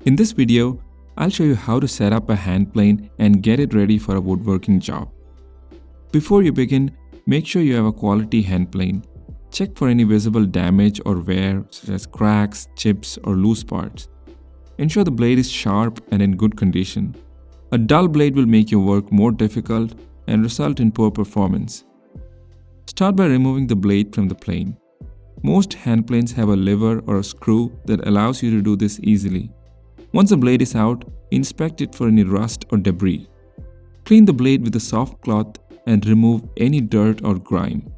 In this video, I'll show you how to set up a hand plane and get it ready for a woodworking job. Before you begin, make sure you have a quality hand plane. Check for any visible damage or wear such as cracks, chips or loose parts. Ensure the blade is sharp and in good condition. A dull blade will make your work more difficult and result in poor performance. Start by removing the blade from the plane. Most hand planes have a lever or a screw that allows you to do this easily. Once the blade is out, inspect it for any rust or debris. Clean the blade with a soft cloth and remove any dirt or grime.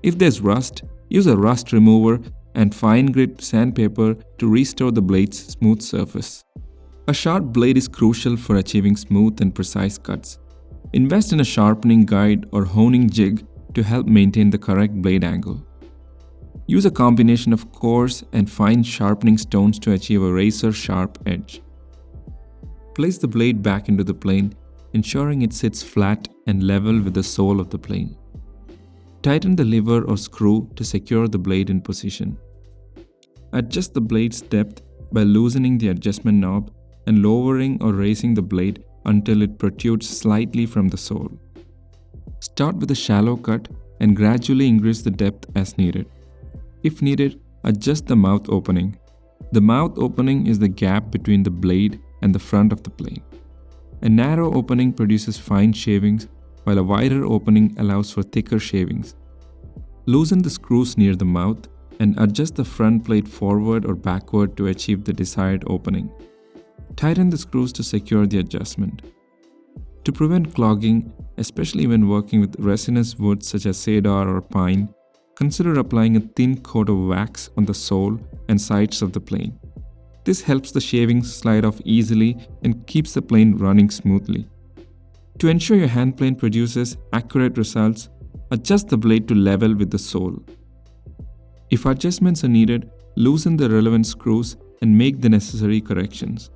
If there's rust, use a rust remover and fine grit sandpaper to restore the blade's smooth surface. A sharp blade is crucial for achieving smooth and precise cuts. Invest in a sharpening guide or honing jig to help maintain the correct blade angle. Use a combination of coarse and fine sharpening stones to achieve a razor-sharp edge. Place the blade back into the plane, ensuring it sits flat and level with the sole of the plane. Tighten the lever or screw to secure the blade in position. Adjust the blade's depth by loosening the adjustment knob and lowering or raising the blade until it protrudes slightly from the sole. Start with a shallow cut and gradually increase the depth as needed. If needed, adjust the mouth opening. The mouth opening is the gap between the blade and the front of the plane. A narrow opening produces fine shavings, while a wider opening allows for thicker shavings. Loosen the screws near the mouth and adjust the front plate forward or backward to achieve the desired opening. Tighten the screws to secure the adjustment. To prevent clogging, especially when working with resinous woods such as cedar or pine, consider applying a thin coat of wax on the sole and sides of the plane. This helps the shavings slide off easily and keeps the plane running smoothly. To ensure your hand plane produces accurate results, adjust the blade to level with the sole. If adjustments are needed, loosen the relevant screws and make the necessary corrections.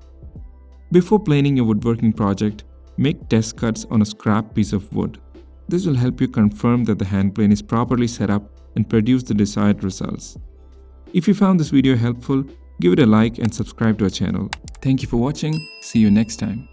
Before planing your woodworking project, make test cuts on a scrap piece of wood. This will help you confirm that the hand plane is properly set up and produce the desired results. If you found this video helpful, give it a like and subscribe to our channel. Thank you for watching. See you next time.